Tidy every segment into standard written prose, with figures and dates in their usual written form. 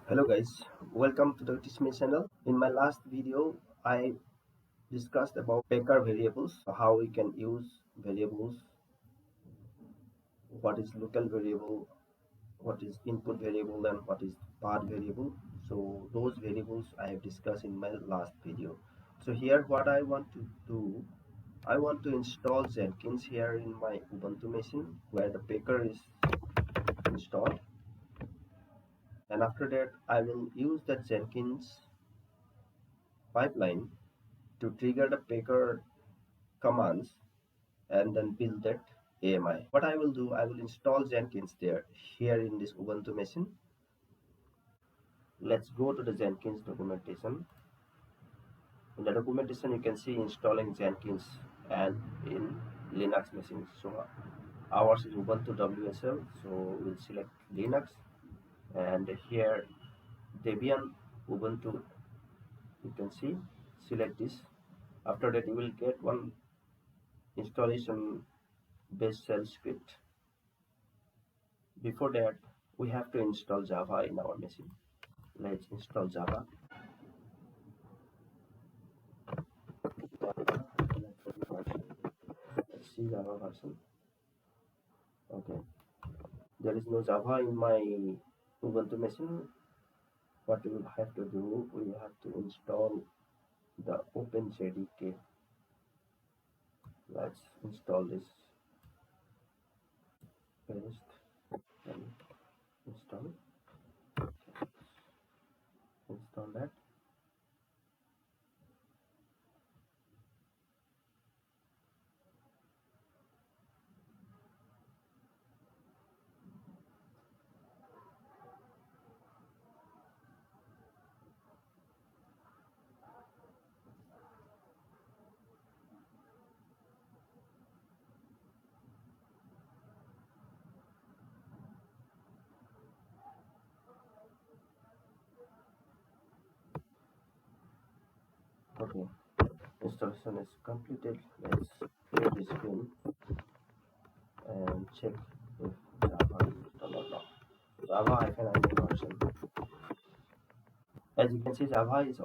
Hello guys, welcome to the Teach channel. In my last video, I discussed about packer variables, how we can use variables, what is local variable, what is input variable, and what is path variable. So those variables I have discussed in my last video. So here what I want to do, I want to install Jenkins here in my Ubuntu machine where the packer is installed, and after that I will use the Jenkins pipeline to trigger the packer commands and then build that AMI. What I will do, I will install Jenkins here in this Ubuntu machine. Let's go to the Jenkins documentation. In the documentation, you can see installing Jenkins and in Linux machines. So ours is Ubuntu WSL, so we'll select Linux, and here Debian Ubuntu. You can see, select this. After that, you will get one installation based shell script. Before that, we have to install Java in our machine. Let's install Java. Let's see Java version. Okay, there is no Java in my Ubuntu machine. What we will have to do, we have to install the OpenJDK. Let's install this. Paste and install. Install that. Okay, installation is completed. Let's clear the screen and check if Java is installed or not. Java-INI version. As you can see, Java is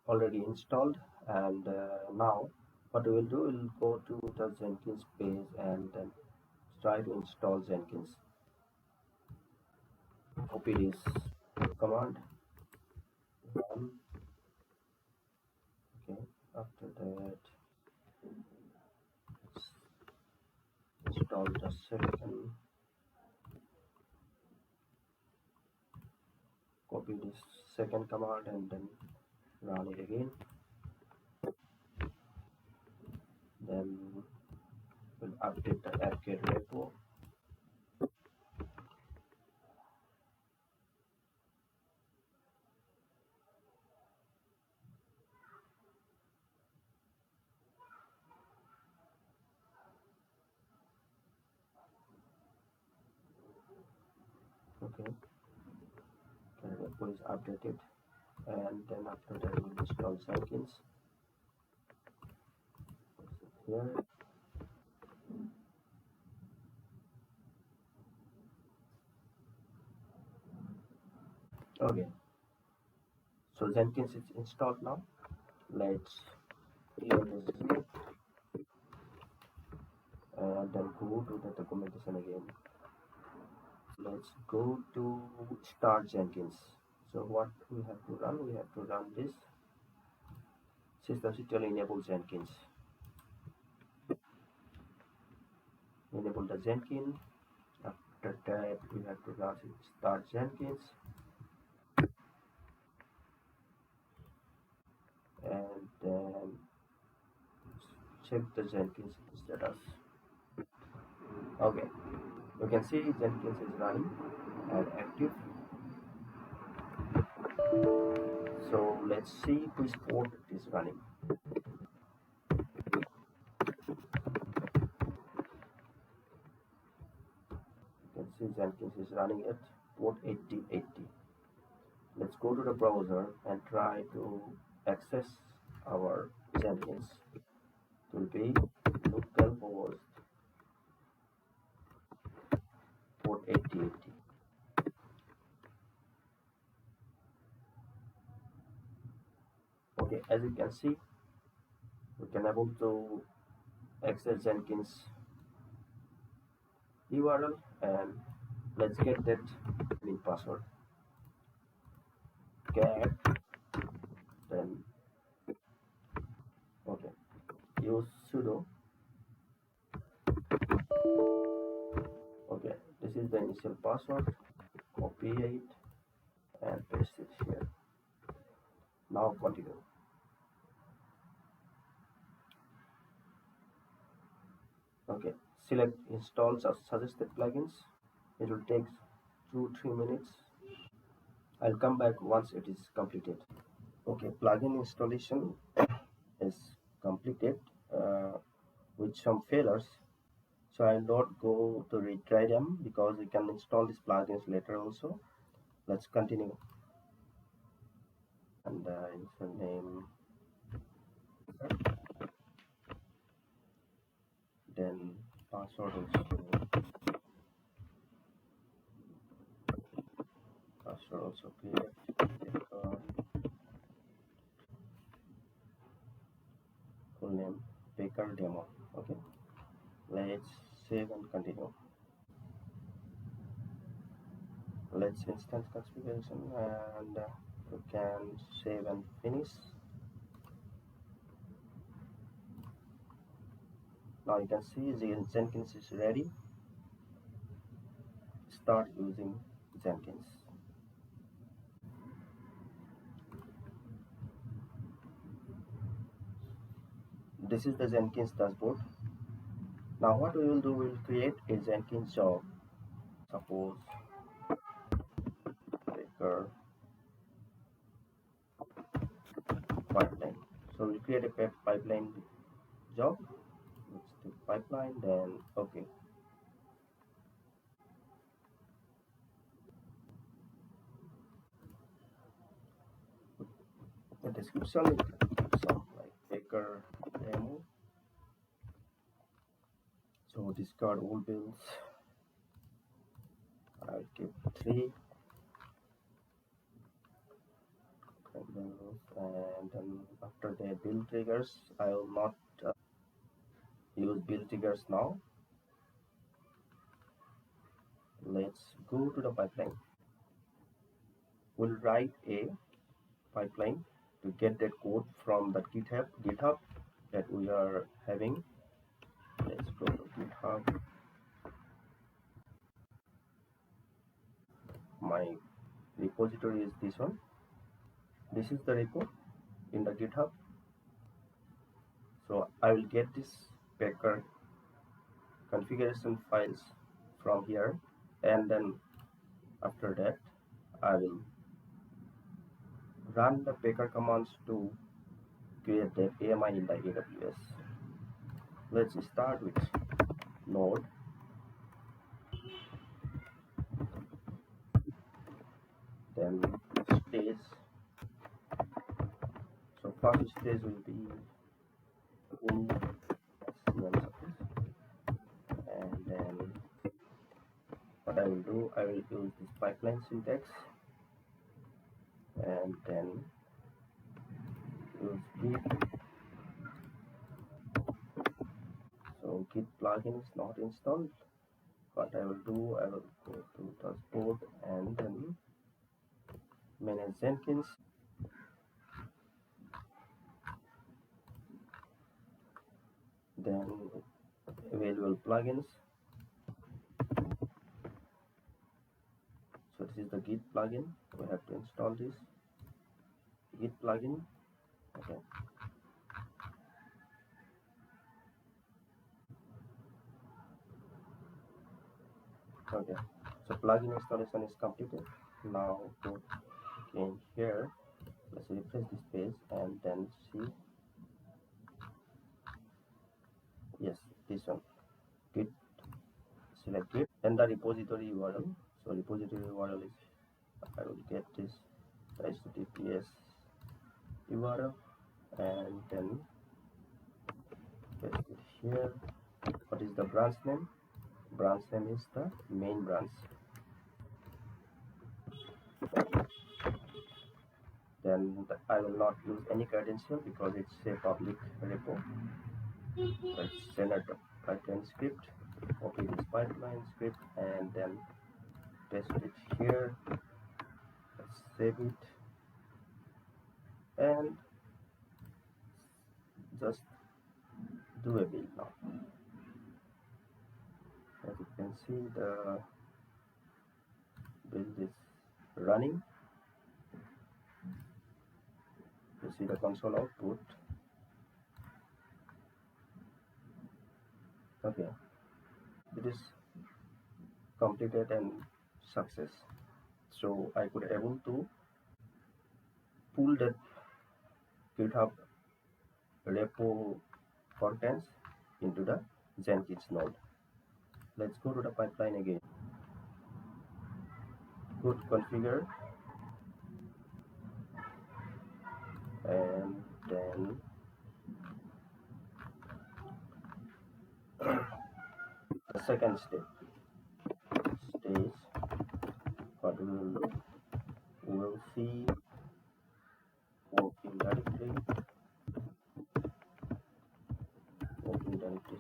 already installed, and now what we will do, we will go to the Jenkins page and then try to install Jenkins. Copy this command, run. Okay, after that install the second, copy this second command and then run it again. Then we'll update the app-get repo. Okay, the repo is updated, and then after that we'll install Jenkins here. Okay, so Jenkins is installed now. Let's clear this screen and then go to the documentation again. Let's go to start Jenkins. So what we have to run, we have to run this systemctl enable Jenkins. Enable the Jenkins. After that we have to run start Jenkins, and then check the Jenkins status. Okay, you can see Jenkins is running and active. So let's see which port it is running. You can see Jenkins is running at port 8080. Let's go to the browser and try to access our Jenkins. It will be localhost port 8080. Okay, as you can see, we can able to access Jenkins URL, and let's get that link password. Cat, then okay, use sudo. Okay, this is the initial password. Copy it and paste it here. Now continue. Okay, select install suggested plugins. It will take 2-3 minutes. I'll come back once it is completed. Okay, plugin installation is completed with some failures. So I'll not go to retry them because we can install these plugins later also. Let's continue. And username, then password also create. Full name Baker demo. Okay, let's save and continue. Let's instance configuration, and you can save and finish. Now you can see Jenkins is ready. Start using Jenkins. This is the Jenkins dashboard. Now what we will do, we will create a Jenkins job. Suppose Baker pipeline. So we'll create a pipeline job. Let's do pipeline, then okay. The description is some like Baker demo. So discard all bills. I'll give 3 and then after the bill triggers, I will not use bill triggers now. Let's go to the pipeline. We'll write a pipeline to get that code from the GitHub that we are having. Let's go to GitHub. My repository is this one. This is the repo in the GitHub. So I will get this Packer configuration files from here, and then after that I will run the Packer commands to create the AMI in the AWS. Let's start with node, then stage. So first stage will be and then what I will do, I will use this pipeline syntax and then use git. So git plugin is not installed. What I will do, I will go to dashboard and then manage Jenkins. Then available plugins. So this is the git plugin. We have to install this git plugin. Okay. Okay. So plugin installation is completed. Now go again here. Let's refresh this page and then see. Yes, this one. Git. Select git and the repository URL. So repository URL is, I will get this HTTPS URL and then paste it here. What is the branch name? Branch name is the main branch. then I will not use any credential because it's a public repo. Let's generate the pipeline script, copy this pipeline script and then paste it here. Let's save it and just do a build now. As you can see, the build is running. You see the console output. Okay, it is completed and success. So I could able to pull that GitHub repo contents into the Jenkins node. Let's go to the pipeline again. Go to configure and then the second step stays what we'll see working directly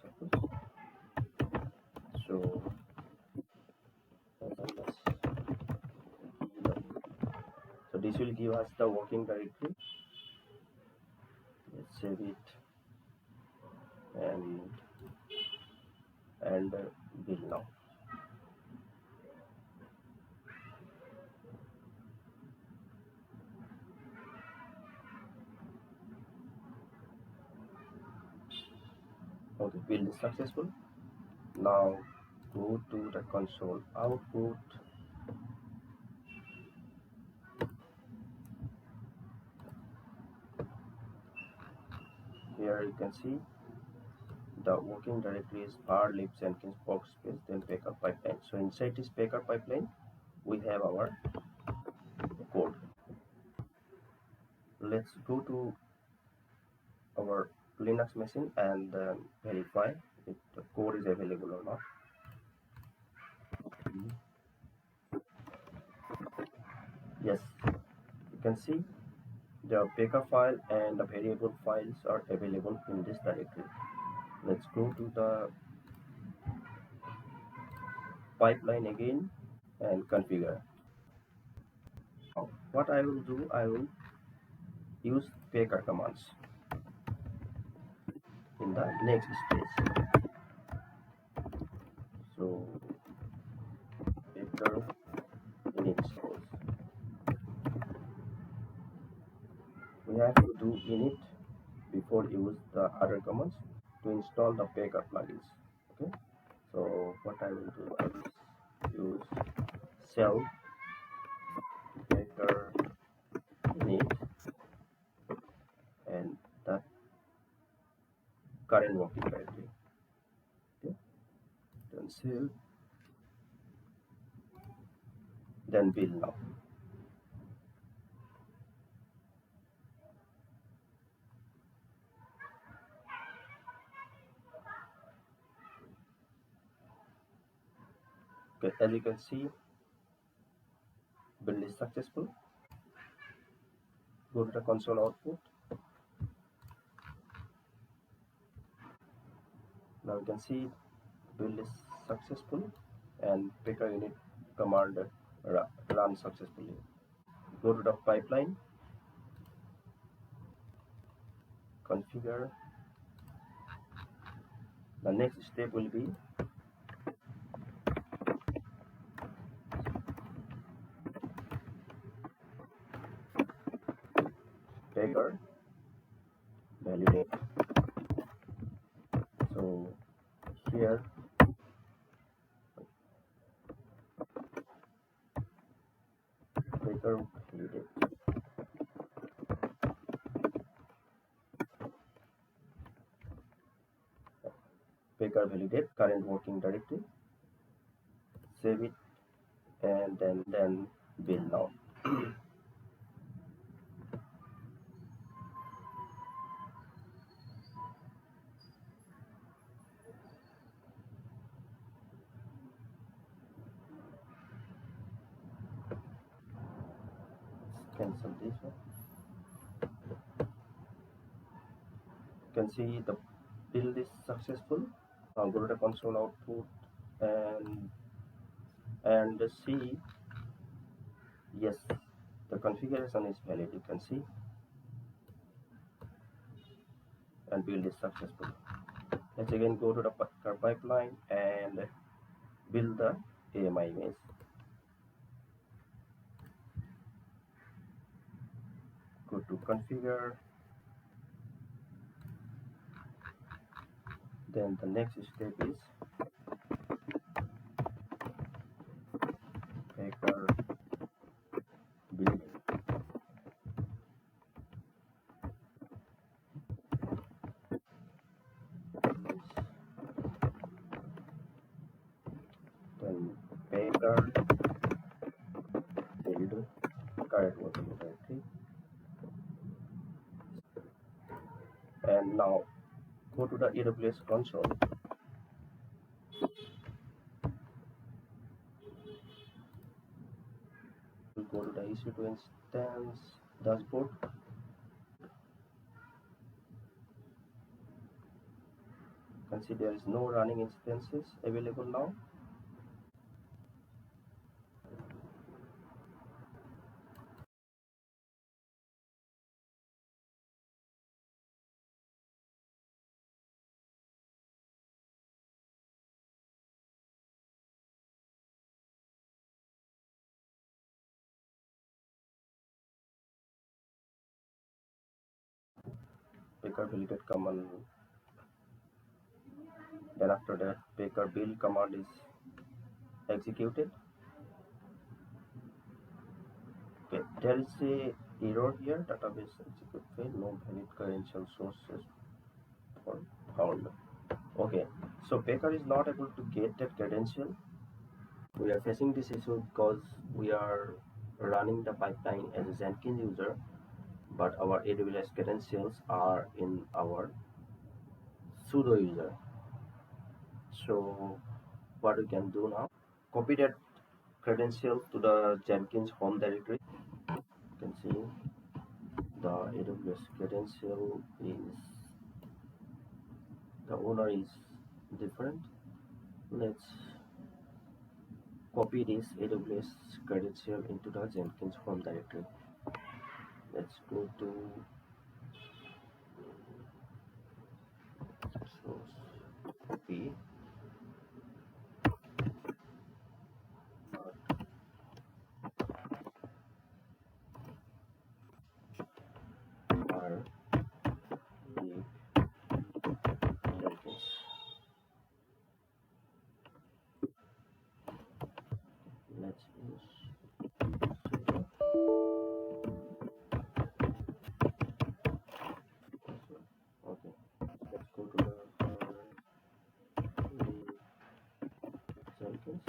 suppose. So this will give us the working directory. Let's save it and build now. Okay, build is successful. Now go to the console output. Here you can see the working directory is var lib Jenkins workspace then packer pipeline. So inside this packer pipeline we have our code. Let's go to our Linux machine and verify if the code is available or not. Yes, you can see the packer file and the variable files are available in this directory. Let's go to the pipeline again and configure. Now, what I will do, I will use packer commands in the next stage. So packer init source. We have to do init before use the other commands to install the packer plugins. Okay, so what I will do, I will use shell packer init and the current working directory. Okay, then save, then build now. Okay, as you can see, build is successful. Go to the console output. Now you can see build is successful and packer init command run successfully. Go to the pipeline, configure. The next step will be packer validate. So here packer validate. Packer validate current working directory. Save it and then build now. Cancel this one. can see the build is successful. Now go to the console output and see, yes, the configuration is valid, you can see, and build is successful. Let's again go to the pipeline and build the AMI image. Go to configure. Then the next step is packer building. Then packer build current working directory. And now go to the AWS console. We'll go to the EC2 instance dashboard. You can see there is no running instances available now. Packer deleted command. Then after that, packer build command is executed. Okay, there is a error here. Database execute failed. No valid credential sources for found. Okay, so packer is not able to get that credential. We are facing this issue because we are running the pipeline as a Jenkins user, but our AWS credentials are in our sudo user. So what we can do now, copy that credential to the Jenkins home directory. You can see the AWS credential is, the owner is different. Let's copy this AWS credential into the Jenkins home directory. Let's go to source, copy, R, Jenkins. Let's use sudo. Okay, let's go to the Jenkins.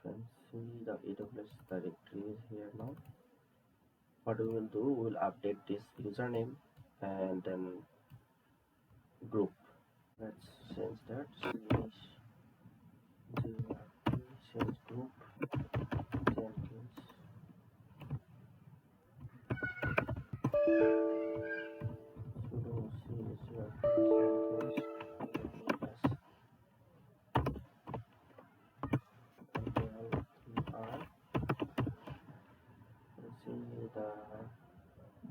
Can see the AWS directory is here now. What we will do, we will update this username and then group. Let's change that. Change group Jenkins. Sudo Jenkins. See the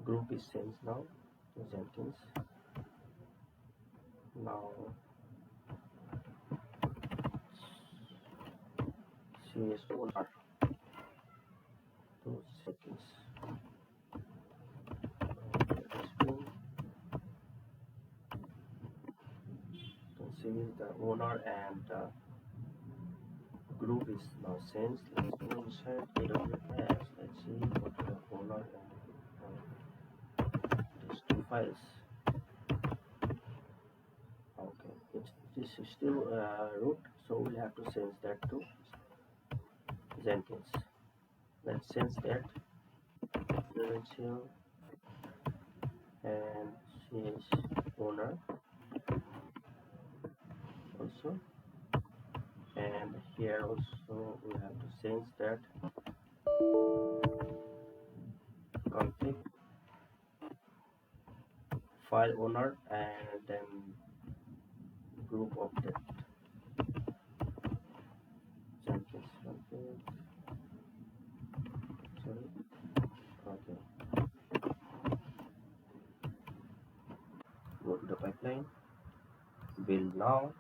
group is changed now to Jenkins. Now CS owner to Jenkins. You can see the owner and the group is now changed. Let's go inside AWS. Let's see what the owner and these two files. Okay, this is still root, so we'll have to change that to Jenkins. Let's change that credential and CS owner also. here also we have to change that config file owner and then group object Jenkins config. Sorry. Okay. Go to the pipeline. Build now.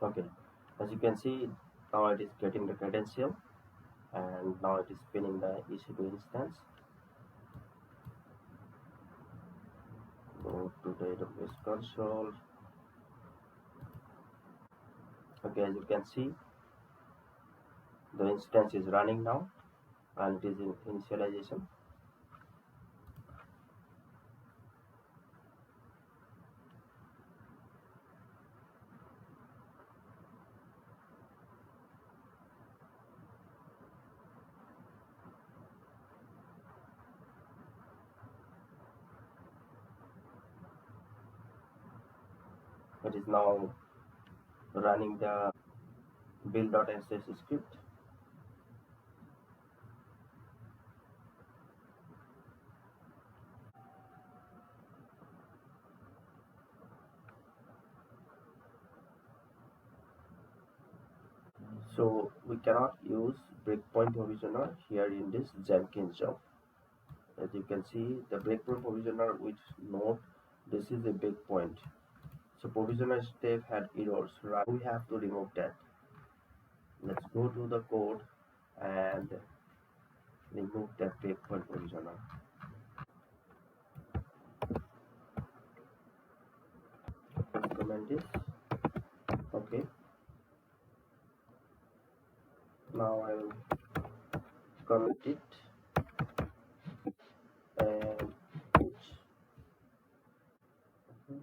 Okay. As you can see, now it is getting the credential and now it is pinning the EC2 instance. Go to the AWS console. Okay, as you can see, the instance is running now and it is in initialization. It is now running the build.sh script. So we cannot use breakpoint provisioner here in this Jenkins job. As you can see, the breakpoint provisioner with node, this is a breakpoint. So provisioner step had errors, right? We have to remove that. Let's go to the code and remove that breakpoint provisioner. Comment this. Okay. Now I will comment it and push. Okay.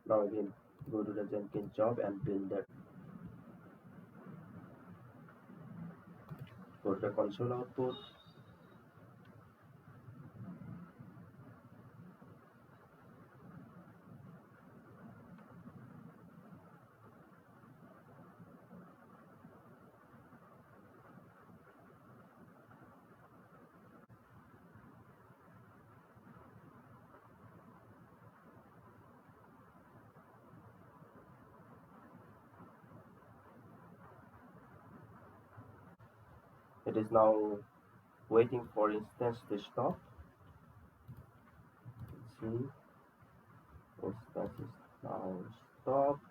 Now again go to the Jenkins job and build that. Go to the console output. It is now waiting for instance to stop. Let's see, instance is now stopped.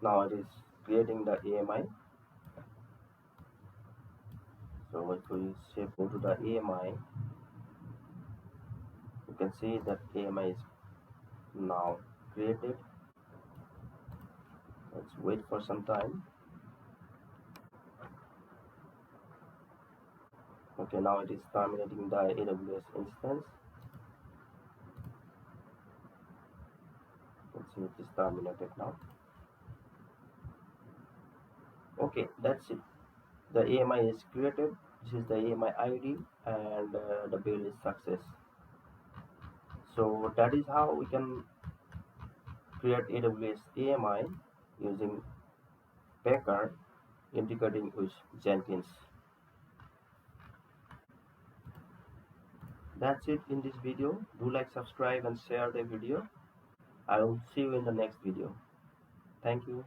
Now it is creating the AMI. So if we say go to the AMI, you can see that AMI is now created. Let's wait for some time. Okay, now it is terminating the AWS instance. Let's see, it is terminated now. Okay, that's it. The AMI is created. This is the AMI ID and the build is success. So that is how we can create AWS AMI using Packer integrating with Jenkins. That's it in this video. Do like, subscribe and share the video. I will see you in the next video. Thank you.